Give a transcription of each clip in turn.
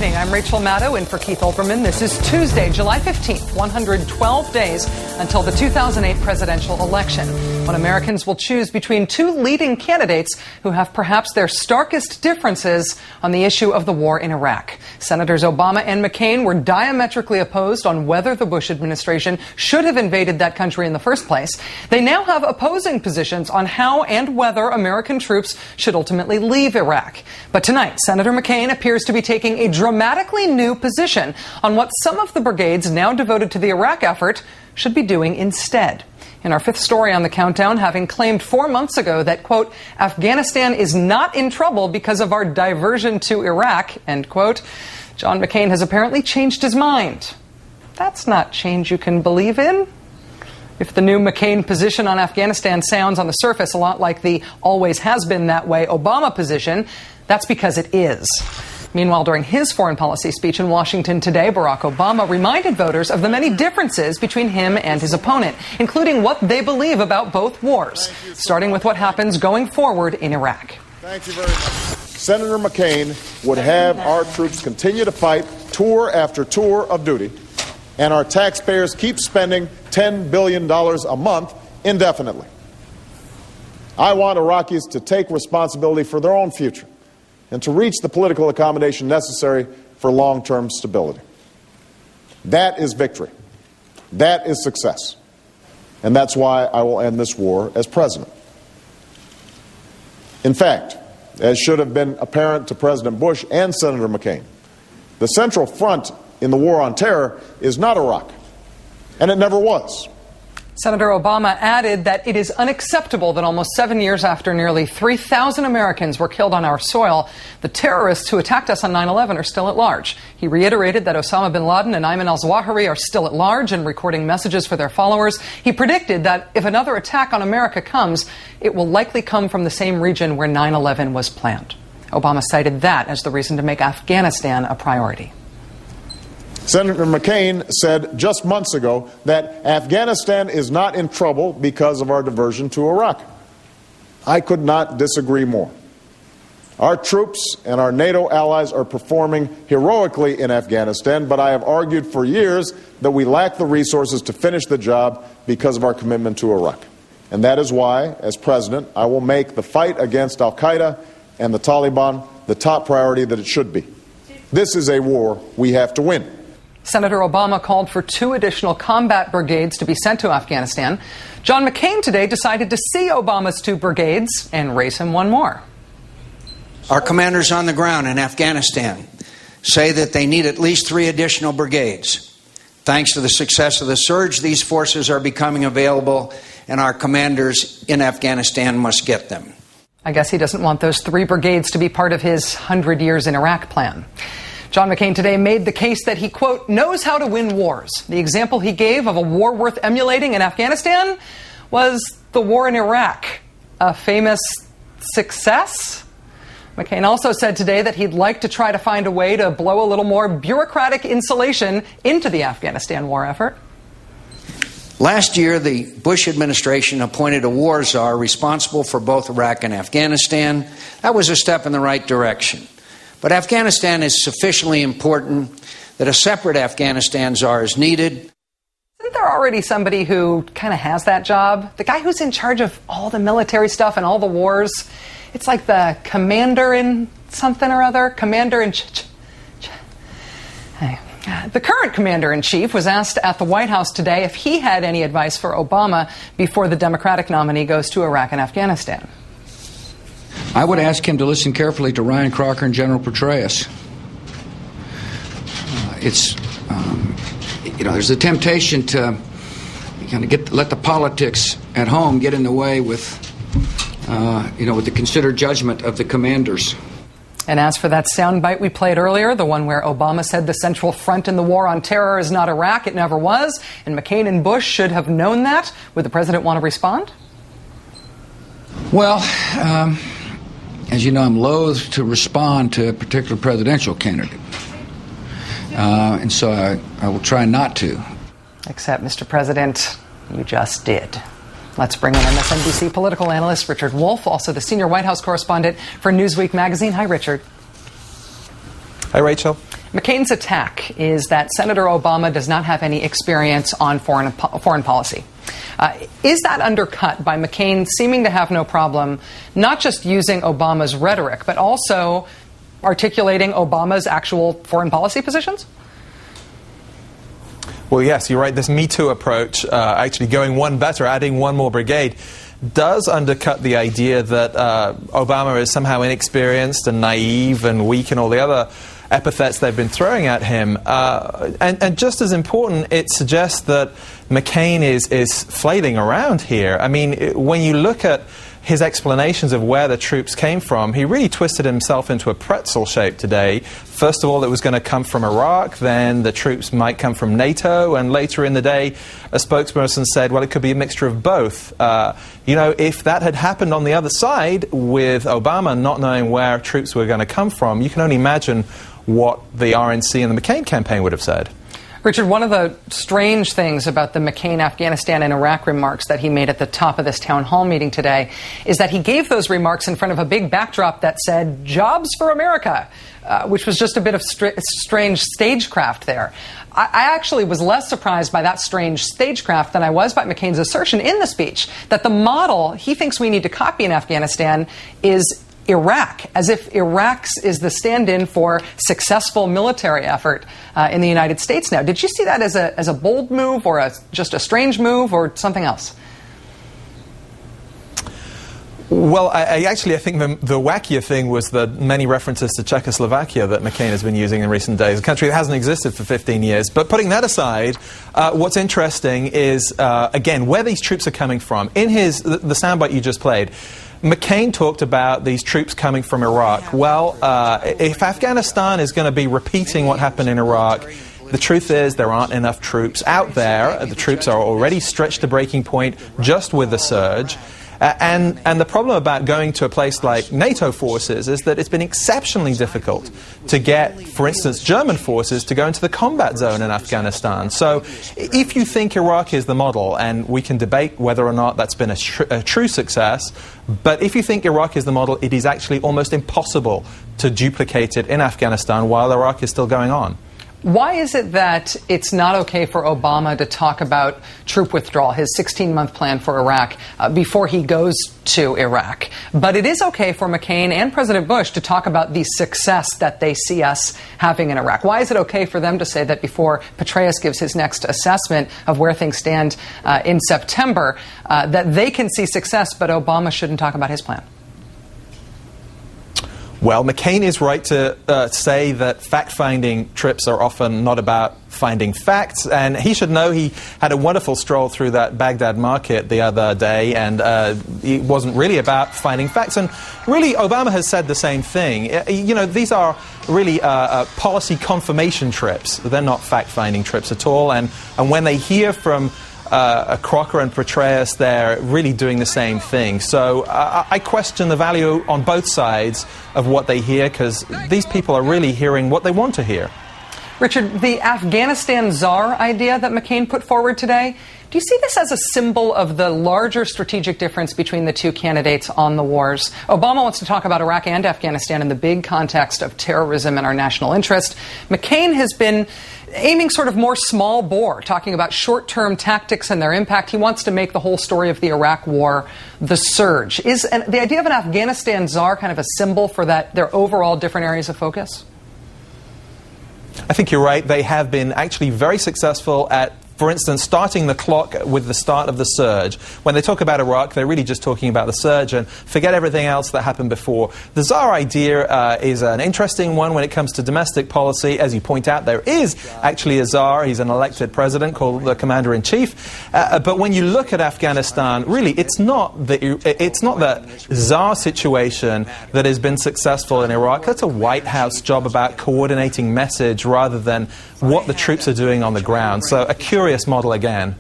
evening. I'm Rachel Maddow in for Keith Olbermann. This is Tuesday, July 15th, 112 days until the 2008 presidential election, when Americans will choose between two leading candidates who have perhaps their starkest differences on the issue of the war in Iraq. Senators Obama and McCain were diametrically opposed on whether the Bush administration should have invaded that country in the first place. They now have opposing positions on how and whether American troops should ultimately leave Iraq. But tonight, Senator McCain appears to be taking a dramatically new position on what some of the brigades now devoted to the Iraq effort should be doing instead. In our fifth story on the countdown, having claimed 4 months ago that, quote, Afghanistan is not in trouble because of our diversion to Iraq, end quote, John McCain has apparently changed his mind. That's not change you can believe in. If the new McCain position on Afghanistan sounds on the surface a lot like the always has been that way Obama position, that's because it is. Meanwhile, during his foreign policy speech in Washington today, Barack Obama reminded voters of the many differences between him and his opponent, including what they believe about both wars, starting with what happens going forward in Iraq. Thank you very much. Senator McCain would have our troops continue to fight tour after tour of duty, and our taxpayers keep spending $10 billion a month indefinitely. I want Iraqis to take responsibility for their own future and to reach the political accommodation necessary for long-term stability. That is victory. That is success. And that's why I will end this war as president. In fact, as should have been apparent to President Bush and Senator McCain, the central front in the war on terror is not Iraq, and it never was. Senator Obama added that it is unacceptable that almost 7 years after nearly 3,000 Americans were killed on our soil, the terrorists who attacked us on 9/11 are still at large. He reiterated that Osama bin Laden and Ayman al-Zawahiri are still at large and recording messages for their followers. He predicted that if another attack on America comes, it will likely come from the same region where 9/11 was planned. Obama cited that as the reason to make Afghanistan a priority. Senator McCain said just months ago that Afghanistan is not in trouble because of our diversion to Iraq. I could not disagree more. Our troops and our NATO allies are performing heroically in Afghanistan, but I have argued for years that we lack the resources to finish the job because of our commitment to Iraq. And that is why, as president, I will make the fight against al-Qaeda and the Taliban the top priority that it should be. This is a war we have to win. Senator Obama called for 2 additional combat brigades to be sent to Afghanistan. John McCain today decided to see Obama's 2 brigades and raise him 1 more. Our commanders on the ground in Afghanistan say that they need at least 3 additional brigades. Thanks to the success of the surge, these forces are becoming available, and our commanders in Afghanistan must get them. I guess he doesn't want those 3 brigades to be part of his 100 years in Iraq plan. John McCain today made the case that he, quote, knows how to win wars. The example he gave of a war worth emulating in Afghanistan was the war in Iraq, a famous success. McCain also said today that he'd like to try to find a way to blow a little more bureaucratic insulation into the Afghanistan war effort. Last year, the Bush administration appointed a war czar responsible for both Iraq and Afghanistan. That was a step in the right direction. But Afghanistan is sufficiently important that a separate Afghanistan czar is needed. Isn't there already somebody who kind of has that job? The guy who's in charge of all the military stuff and all the wars. It's like the commander in something or other. Commander in... The current commander-in-chief was asked at the White House today if he had any advice for Obama before the Democratic nominee goes to Iraq and Afghanistan. I would ask him to listen carefully to Ryan Crocker and General Petraeus. There's a temptation to kind of let the politics at home get in the way with the considered judgment of the commanders. And as for that soundbite we played earlier, the one where Obama said the central front in the war on terror is not Iraq, it never was, and McCain and Bush should have known that, would the president want to respond? Well, as you know, I'm loath to respond to a particular presidential candidate. And so I will try not to. Except, Mr. President, you just did. Let's bring in MSNBC political analyst Richard Wolff, also the senior White House correspondent for Newsweek magazine. Hi, Richard. Hi, Rachel. McCain's attack is that Senator Obama does not have any experience on foreign policy. Is that undercut by McCain seeming to have no problem not just using Obama's rhetoric, but also articulating Obama's actual foreign policy positions? Well, yes, you're right. This Me Too approach, actually going one better, adding one more brigade, does undercut the idea that Obama is somehow inexperienced and naive and weak and all the other epithets they've been throwing at him. And just as important, it suggests that McCain is flailing around here. I mean, when you look at his explanations of where the troops came from, he really twisted himself into a pretzel shape today. First of all, it was going to come from Iraq, then the troops might come from NATO, and later in the day, a spokesperson said, well, it could be a mixture of both. You know, if that had happened on the other side, with Obama not knowing where troops were going to come from, you can only imagine what the RNC and the McCain campaign would have said. Richard, one of the strange things about the McCain Afghanistan and Iraq remarks that he made at the top of this town hall meeting today is that he gave those remarks in front of a big backdrop that said, "Jobs for America," which was just a bit of strange stagecraft there. I actually was less surprised by that strange stagecraft than I was by McCain's assertion in the speech that the model he thinks we need to copy in Afghanistan is Iraq, as if Iraq is the stand-in for successful military effort in the United States now. Did you see that as a bold move or just a strange move or something else? Well, I think the wackier thing was the many references to Czechoslovakia that McCain has been using in recent days, a country that hasn't existed for 15 years. But putting that aside, what's interesting is, again, where these troops are coming from. In the soundbite you just played, McCain talked about these troops coming from Iraq. Well, if Afghanistan is going to be repeating what happened in Iraq, the truth is there aren't enough troops out there. The troops are already stretched to breaking point just with the surge. And the problem about going to a place like NATO forces is that it's been exceptionally difficult to get, for instance, German forces to go into the combat zone in Afghanistan. So if you think Iraq is the model, and we can debate whether or not that's been a true success, but if you think Iraq is the model, it is actually almost impossible to duplicate it in Afghanistan while Iraq is still going on. Why is it that it's not okay for Obama to talk about troop withdrawal, his 16-month plan for Iraq, before he goes to Iraq? But it is okay for McCain and President Bush to talk about the success that they see us having in Iraq. Why is it okay for them to say that before Petraeus gives his next assessment of where things stand in September, that they can see success, but Obama shouldn't talk about his plan? Well, McCain is right to say that fact-finding trips are often not about finding facts, and he should know he had a wonderful stroll through that Baghdad market the other day, and it wasn't really about finding facts. And really, Obama has said the same thing. You know, these are really policy confirmation trips. They're not fact-finding trips at all, and when they hear from Crocker and Petraeus, they're really doing the same thing. So I question the value on both sides of what they hear, because these people are really hearing what they want to hear. Richard, the Afghanistan czar idea that McCain put forward today, do you see this as a symbol of the larger strategic difference between the two candidates on the wars? Obama wants to talk about Iraq and Afghanistan in the big context of terrorism and our national interest. McCain has been aiming sort of more small bore, talking about short-term tactics and their impact. He wants to make the whole story of the Iraq war the surge. Is the idea of an Afghanistan czar kind of a symbol for that, their overall different areas of focus? I think you're right. They have been actually very successful at, for instance, starting the clock with the start of the surge. When they talk about Iraq, they're really just talking about the surge and forget everything else that happened before. The czar idea is an interesting one when it comes to domestic policy. As you point out, there is actually a czar. He's an elected president called the commander-in-chief. But when you look at Afghanistan, really, it's not the czar situation that has been successful in Iraq. That's a White House job about coordinating message rather than what the troops are doing on the ground. So a curious model again.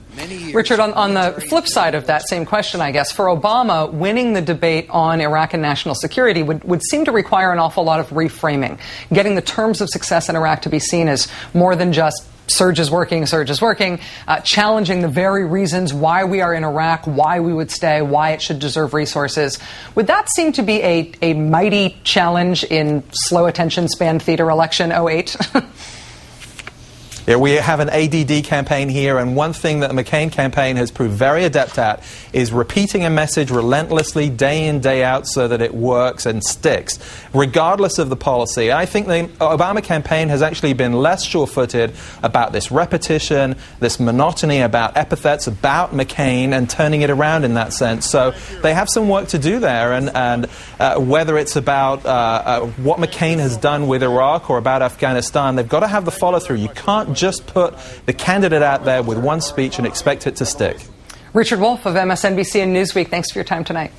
Richard, on the flip side of that same question, I guess, for Obama, winning the debate on Iraq and national security would seem to require an awful lot of reframing, getting the terms of success in Iraq to be seen as more than just surge is working, challenging the very reasons why we are in Iraq, why we would stay, why it should deserve resources. Would that seem to be a mighty challenge in slow attention span theater election 08? Yeah, we have an ADD campaign here, and one thing that the McCain campaign has proved very adept at is repeating a message relentlessly, day in, day out, so that it works and sticks, regardless of the policy. I think the Obama campaign has actually been less sure-footed about this repetition, this monotony, about epithets, about McCain, and turning it around in that sense. So they have some work to do there, and whether it's about what McCain has done with Iraq or about Afghanistan, they've got to have the follow-through. You can't just put the candidate out there with one speech and expect it to stick. Richard Wolff of MSNBC and Newsweek, thanks for your time tonight.